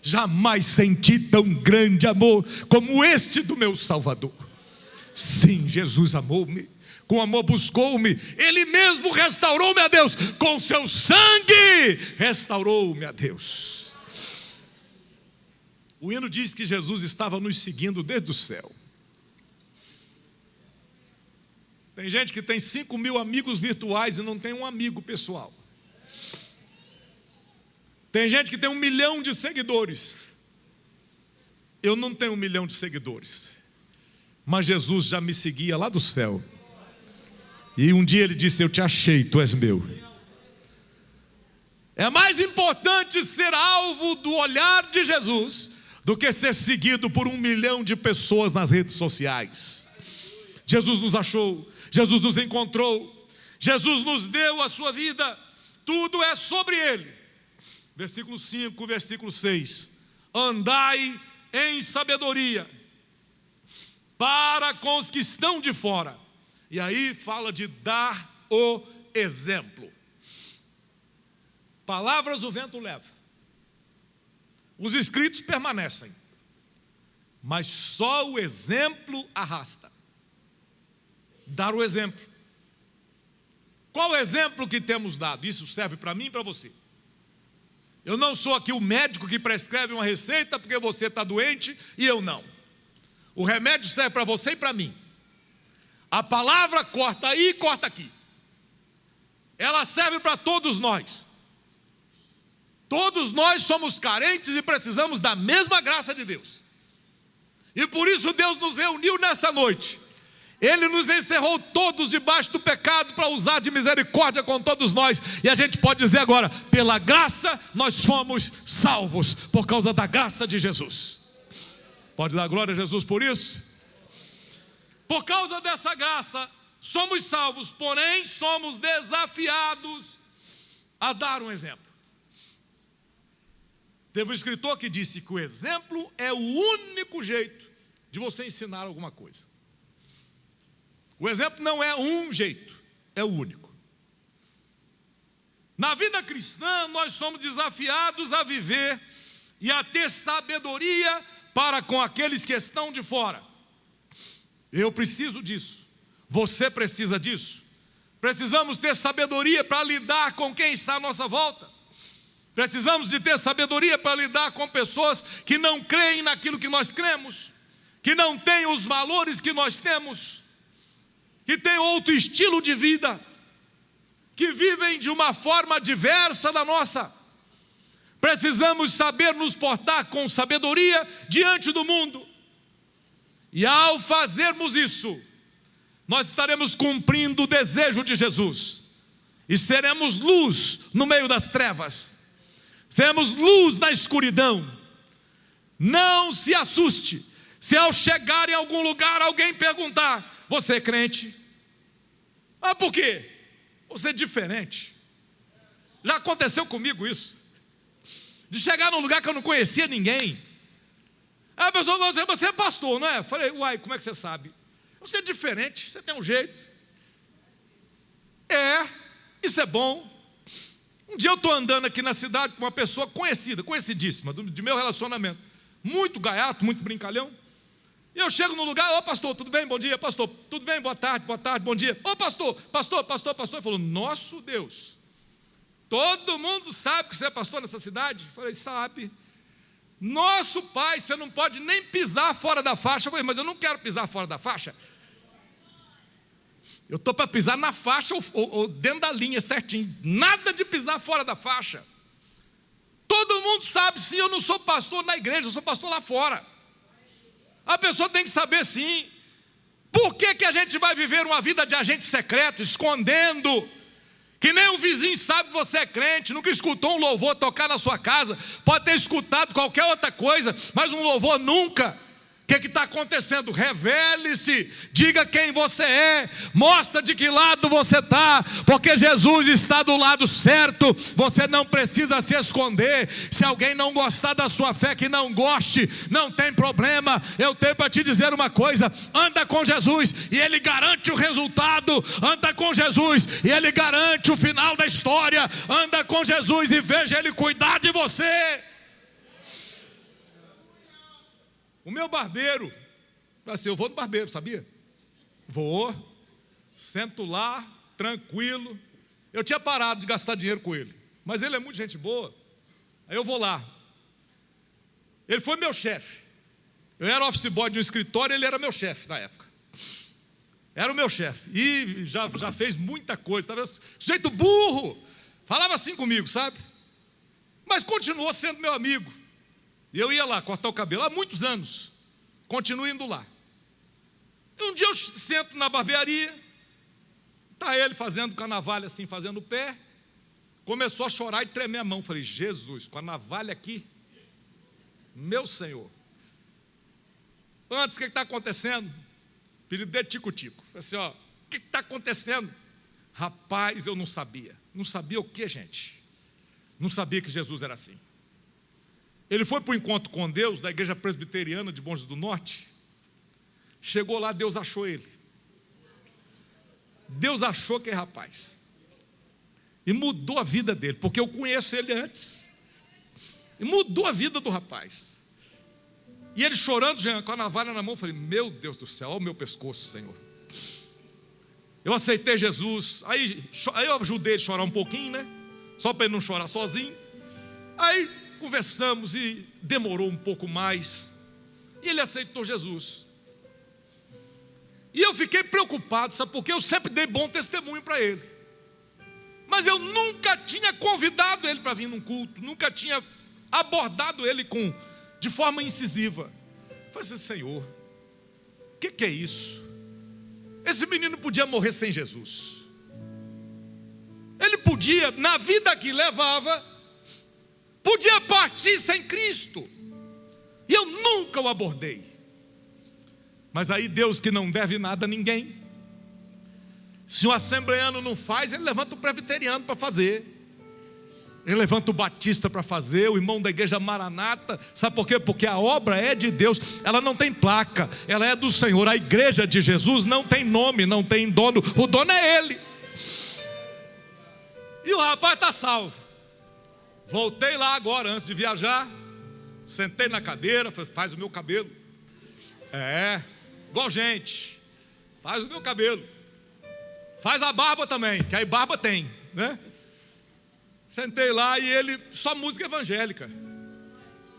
A: Jamais senti tão grande amor como este do meu Salvador. Sim, Jesus amou-me, com amor buscou-me, Ele mesmo restaurou-me a Deus, com seu sangue restaurou-me a Deus. O hino diz que Jesus estava nos seguindo desde o céu. Tem gente que tem 5.000 amigos virtuais e não tem um amigo pessoal. Tem gente que tem 1 milhão de seguidores. Eu não tenho 1 milhão de seguidores, mas Jesus já me seguia lá do céu. E um dia Ele disse: eu te achei, tu és meu. É mais importante ser alvo do olhar de Jesus do que ser seguido por 1 milhão de pessoas nas redes sociais. Jesus nos achou, Jesus nos encontrou, Jesus nos deu a sua vida, tudo é sobre Ele. Versículo 5, versículo 6: andai em sabedoria para com os que estão de fora. E aí fala de dar o exemplo. Palavras o vento leva, os escritos permanecem, mas só o exemplo arrasta. Dar o exemplo. Qual o exemplo que temos dado? Isso serve para mim e para você. Eu não sou aqui o médico que prescreve uma receita porque você está doente e eu não. O remédio serve para você e para mim. A palavra corta aí e corta aqui. Ela serve para todos nós. Todos nós somos carentes e precisamos da mesma graça de Deus. E por isso Deus nos reuniu nessa noite. Ele nos encerrou todos debaixo do pecado para usar de misericórdia com todos nós. E a gente pode dizer agora: pela graça nós fomos salvos, por causa da graça de Jesus. Pode dar glória a Jesus por isso? Por causa dessa graça somos salvos, porém somos desafiados a dar um exemplo. Teve um escritor que disse que o exemplo é o único jeito de você ensinar alguma coisa. O exemplo não é um jeito, é o único. Na vida cristã, nós somos desafiados a viver e a ter sabedoria para com aqueles que estão de fora. Eu preciso disso, você precisa disso. Precisamos ter sabedoria para lidar com quem está à nossa volta. Precisamos de ter sabedoria para lidar com pessoas que não creem naquilo que nós cremos, que não têm os valores que nós temos, que têm outro estilo de vida, que vivem de uma forma diversa da nossa. Precisamos saber nos portar com sabedoria diante do mundo. E ao fazermos isso, nós estaremos cumprindo o desejo de Jesus. E seremos luz no meio das trevas. Seremos luz na escuridão. Não se assuste se ao chegar em algum lugar alguém perguntar: você é crente? Ah, por quê? Você é diferente. Já aconteceu comigo isso, de chegar num lugar que eu não conhecia ninguém. A pessoa falou assim: você é pastor, não é? Eu falei: uai, como é que você sabe? Você é diferente, você tem um jeito. Isso é bom. Um dia eu estou andando aqui na cidade com uma pessoa conhecida, conhecidíssima, de meu relacionamento, muito gaiato, muito brincalhão. E eu chego no lugar: ô pastor, tudo bem? Bom dia, pastor. Tudo bem? Boa tarde, bom dia. Ô pastor. Ele falou: nosso Deus, todo mundo sabe que você é pastor nessa cidade? Eu falei: sabe. Nosso pai, você não pode nem pisar fora da faixa. Eu falei: mas eu não quero pisar fora da faixa. Eu estou para pisar na faixa ou dentro da linha certinho. Nada de pisar fora da faixa. Todo mundo sabe, sim, eu não sou pastor na igreja, eu sou pastor lá fora. A pessoa tem que saber, sim. Por que a gente vai viver uma vida de agente secreto, escondendo? Que nem o vizinho sabe que você é crente, nunca escutou um louvor tocar na sua casa, pode ter escutado qualquer outra coisa, mas um louvor nunca. O que está acontecendo? Revele-se, diga quem você é, mostra de que lado você está, porque Jesus está do lado certo. Você não precisa se esconder. Se alguém não gostar da sua fé, que não goste, não tem problema. Eu tenho para te dizer uma coisa: anda com Jesus e Ele garante o resultado. Anda com Jesus e Ele garante o final da história. Anda com Jesus e veja Ele cuidar de você. O meu barbeiro, assim, eu vou no barbeiro, sabia? Vou, sento lá, tranquilo. Eu tinha parado de gastar dinheiro com ele, mas ele é muito gente boa. Aí eu vou lá. Ele foi meu chefe. Eu era office boy de um escritório, ele era meu chefe na época. Era o meu chefe. E já fez muita coisa, tá vendo? Sujeito burro, falava assim comigo, sabe? Mas continuou sendo meu amigo. E eu ia lá cortar o cabelo há muitos anos, continuo indo lá. E um dia eu sento na barbearia, está ele fazendo com a navalha assim, fazendo o pé, começou a chorar e tremer a mão. Falei: Jesus, com a navalha aqui, meu Senhor. Antes, o que está acontecendo? O apelido dele Tico-Tico. Falei assim: ó, o que está acontecendo? Rapaz, eu não sabia. Não sabia o que, gente? Não sabia que Jesus era assim. Ele foi para o encontro com Deus, da igreja presbiteriana de Bom Jesus do Norte. Chegou lá, Deus achou ele. Deus achou aquele rapaz. E mudou a vida dele, porque eu conheço ele antes. E mudou a vida do rapaz. E ele chorando, com a navalha na mão, eu falei: meu Deus do céu, olha o meu pescoço, Senhor. Eu aceitei Jesus. Aí eu ajudei ele a chorar um pouquinho, né? Só para ele não chorar sozinho. Aí conversamos e demorou um pouco mais, e ele aceitou Jesus. E eu fiquei preocupado, sabe por quê? Eu sempre dei bom testemunho para ele, mas eu nunca tinha convidado ele para vir num culto, nunca tinha abordado ele de forma incisiva. Eu falei assim: Senhor, o que é isso? Esse menino podia morrer sem Jesus, ele podia, na vida que levava, podia partir sem Cristo, e eu nunca o abordei. Mas aí Deus, que não deve nada a ninguém, se o assembleano não faz, ele levanta o presbiteriano para fazer, ele levanta o batista para fazer, o irmão da igreja Maranata. Sabe por quê? Porque a obra é de Deus, ela não tem placa, ela é do Senhor. A igreja de Jesus não tem nome, não tem dono, o dono é Ele. E o rapaz está salvo. Voltei lá agora, antes de viajar, sentei na cadeira, falei: faz o meu cabelo. Igual gente, faz o meu cabelo. Faz a barba também, que aí barba tem, né? Sentei lá e ele, só música evangélica.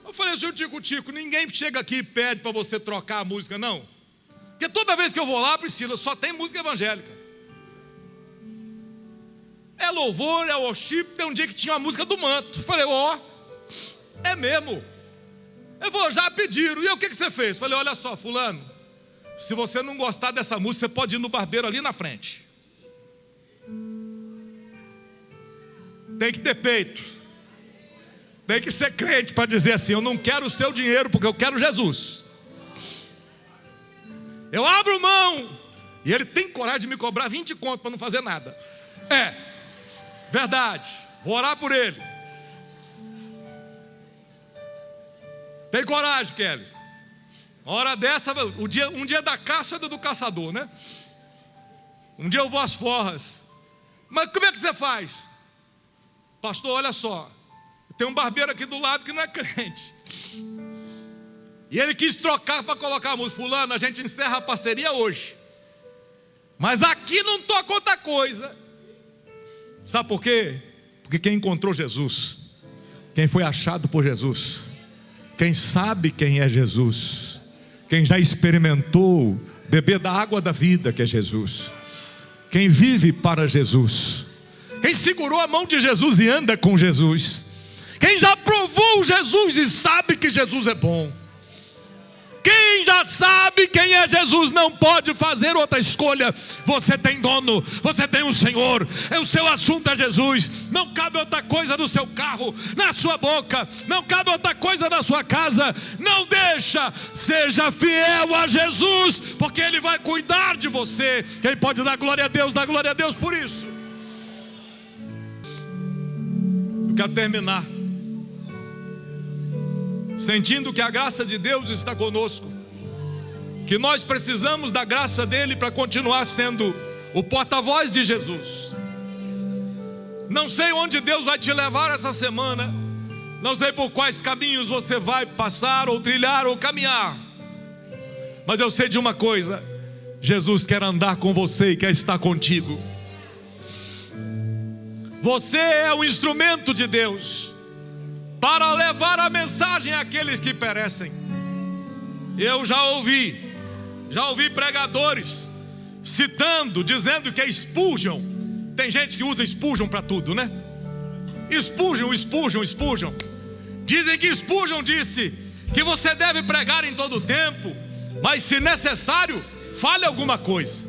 A: Eu falei: senhor Tico-Tico, ninguém chega aqui e pede para você trocar a música, não. Porque toda vez que eu vou lá, Priscila, só tem música evangélica. É louvor, é worship. Tem um dia que tinha uma música do manto. Falei: é mesmo. Eu vou, já pediram. E o que você fez? Falei: olha só, fulano, se você não gostar dessa música, você pode ir no barbeiro ali na frente. Tem que ter peito. Tem que ser crente para dizer assim: eu não quero o seu dinheiro, porque eu quero Jesus. Eu abro mão. E ele tem coragem de me cobrar 20 contos para não fazer nada. Verdade, vou orar por ele. Tem coragem, Kelly? Uma hora dessa, um dia da caça é do caçador, né? Um dia eu vou às forras. Mas como é que você faz? pastor, olha só, tem um barbeiro aqui do lado que não é crente, e ele quis trocar para colocar a música. Fulano, a gente encerra a parceria hoje, mas aqui não toca outra coisa. Sabe por quê? Porque quem encontrou Jesus, quem foi achado por Jesus, quem sabe quem é Jesus, quem já experimentou beber da água da vida que é Jesus, quem vive para Jesus, quem segurou a mão de Jesus e anda com Jesus, quem já provou Jesus e sabe que Jesus é bom, quem já sabe quem é Jesus, não pode fazer outra escolha. Você tem dono, você tem um Senhor, o seu assunto é Jesus. Não cabe outra coisa no seu carro, na sua boca, não cabe outra coisa na sua casa. Não deixa, seja fiel a Jesus, porque Ele vai cuidar de você. Quem pode dar glória a Deus, dá glória a Deus por isso. Eu quero terminar sentindo que a graça de Deus está conosco, que nós precisamos da graça dele para continuar sendo o porta-voz de Jesus. Não sei onde Deus vai te levar essa semana, não sei por quais caminhos você vai passar, ou trilhar, ou caminhar, mas eu sei de uma coisa: Jesus quer andar com você e quer estar contigo. Você é um instrumento de Deus para levar a mensagem àqueles que perecem. Eu já ouvi pregadores citando, dizendo que é Spurgeon. Tem gente que usa Spurgeon para tudo, né? Spurgeon. Dizem que Spurgeon disse que você deve pregar em todo o tempo, mas se necessário, fale alguma coisa.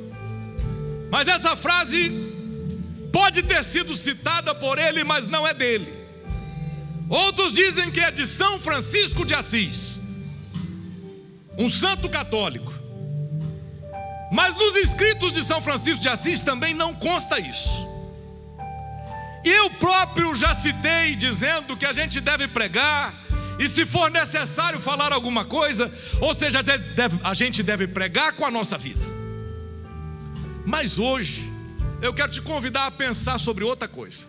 A: Mas essa frase pode ter sido citada por ele, mas não é dele. Outros dizem que é de São Francisco de Assis, um santo católico. Mas nos escritos de São Francisco de Assis também não consta isso. E eu próprio já citei dizendo que a gente deve pregar, e se for necessário falar alguma coisa, ou seja, a gente deve pregar com a nossa vida. Mas hoje eu quero te convidar a pensar sobre outra coisa.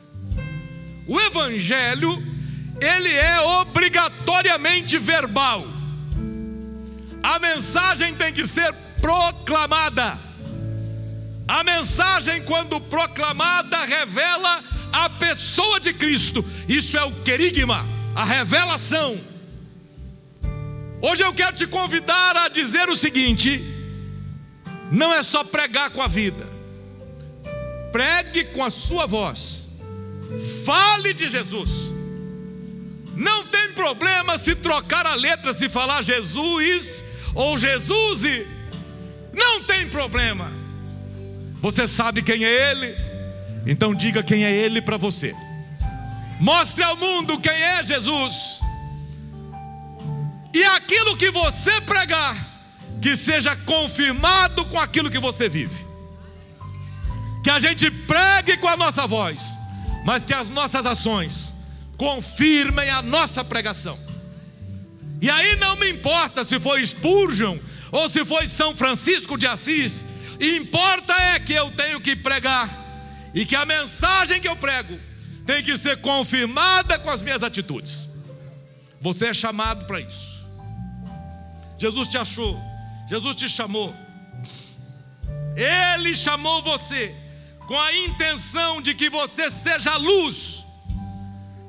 A: O Evangelho, ele é obrigatoriamente verbal. A mensagem tem que ser proclamada. A mensagem, quando proclamada, revela a pessoa de Cristo. Isso é o querigma, a revelação. Hoje eu quero te convidar a dizer o seguinte: não é só pregar com a vida, pregue com a sua voz, fale de Jesus. Não tem problema se trocar a letra, se falar Jesus ou Jesus, não tem problema. Você sabe quem é Ele, então diga quem é Ele para você. Mostre ao mundo quem é Jesus. E aquilo que você pregar, que seja confirmado com aquilo que você vive. Que a gente pregue com a nossa voz, mas que as nossas ações confirmem a nossa pregação. E aí não me importa se foi Spurgeon ou se foi São Francisco de Assis. Importa é que eu tenho que pregar, e que a mensagem que eu prego tem que ser confirmada com as minhas atitudes. Você é chamado para isso. Jesus te achou, Jesus te chamou. Ele chamou você com a intenção de que você seja luz.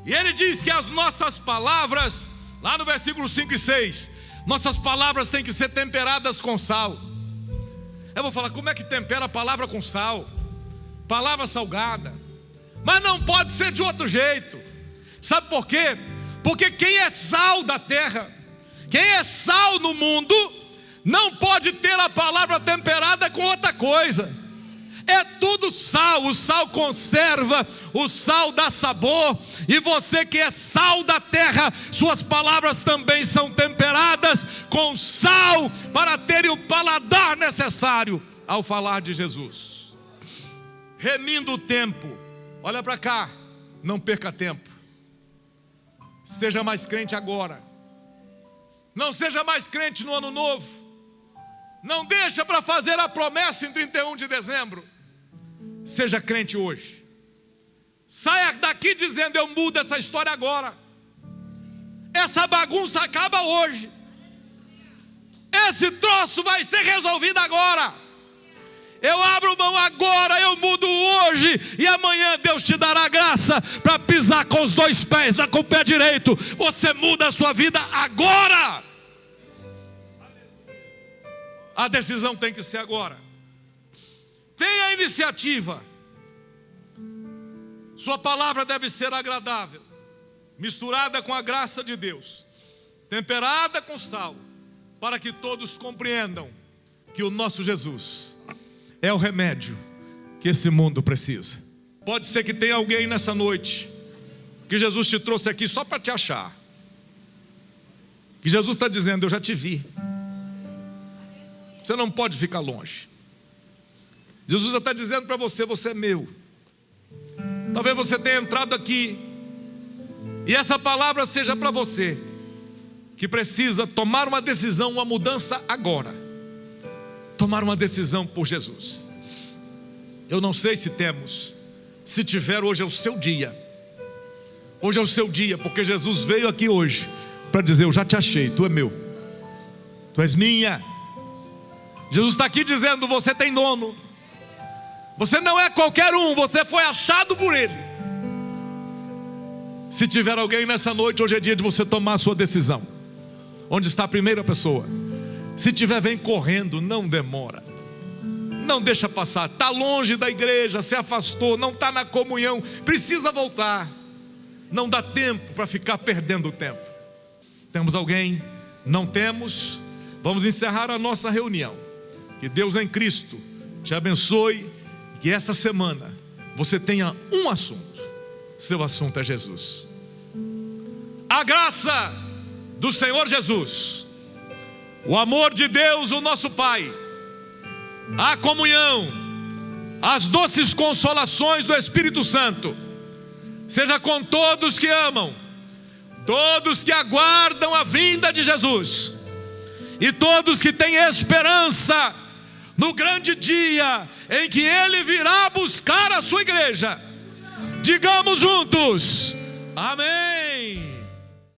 A: E Ele diz que as nossas palavras, lá no versículo 5 e 6, nossas palavras têm que ser temperadas com sal. Eu vou falar, como é que tempera a palavra com sal? Palavra salgada. Mas não pode ser de outro jeito. Sabe por quê? Porque quem é sal da terra, quem é sal no mundo, não pode ter a palavra temperada com outra coisa. É tudo sal, o sal conserva, o sal dá sabor. E você que é sal da terra, suas palavras também são temperadas com sal, para terem o paladar necessário ao falar de Jesus. Remindo o tempo, olha para cá, não perca tempo. Seja mais crente agora. Não seja mais crente no ano novo. Não deixa para fazer a promessa em 31 de dezembro. Seja crente hoje. Saia daqui dizendo: eu mudo essa história agora. Essa bagunça acaba hoje. Esse troço vai ser resolvido agora. Eu abro mão agora, eu mudo hoje. E amanhã Deus te dará graça para pisar com os 2 pés, com o pé direito. Você muda a sua vida agora. A decisão tem que ser agora. Tenha a iniciativa. Sua palavra deve ser agradável, misturada com a graça de Deus, temperada com sal, para que todos compreendam que o nosso Jesus é o remédio que esse mundo precisa. Pode ser que tenha alguém nessa noite que Jesus te trouxe aqui só para te achar, que Jesus está dizendo: eu já te vi, você não pode ficar longe. Jesus está dizendo para você: você é meu. Talvez você tenha entrado aqui e essa palavra seja para você que precisa tomar uma decisão, uma mudança agora. Tomar uma decisão por Jesus. Eu não sei se temos. Se tiver, hoje é o seu dia. Hoje é o seu dia, porque Jesus veio aqui hoje para dizer: eu já te achei, tu é meu, tu és minha. Jesus está aqui dizendo: você tem dono. Você não é qualquer um, você foi achado por Ele. Se tiver alguém nessa noite, hoje é dia de você tomar a sua decisão. Onde está a primeira pessoa? Se tiver, vem correndo, não demora. Não deixa passar. Está longe da igreja, se afastou, não está na comunhão, precisa voltar. Não dá tempo para ficar perdendo tempo. Temos alguém? Não temos? Vamos encerrar a nossa reunião. Que Deus em Cristo te abençoe. Que essa semana você tenha um assunto. Seu assunto é Jesus. A graça do Senhor Jesus, o amor de Deus, o nosso Pai, a comunhão, as doces consolações do Espírito Santo, seja com todos que amam, todos que aguardam a vinda de Jesus, e todos que têm esperança no grande dia em que Ele virá buscar a sua igreja. Digamos juntos: amém.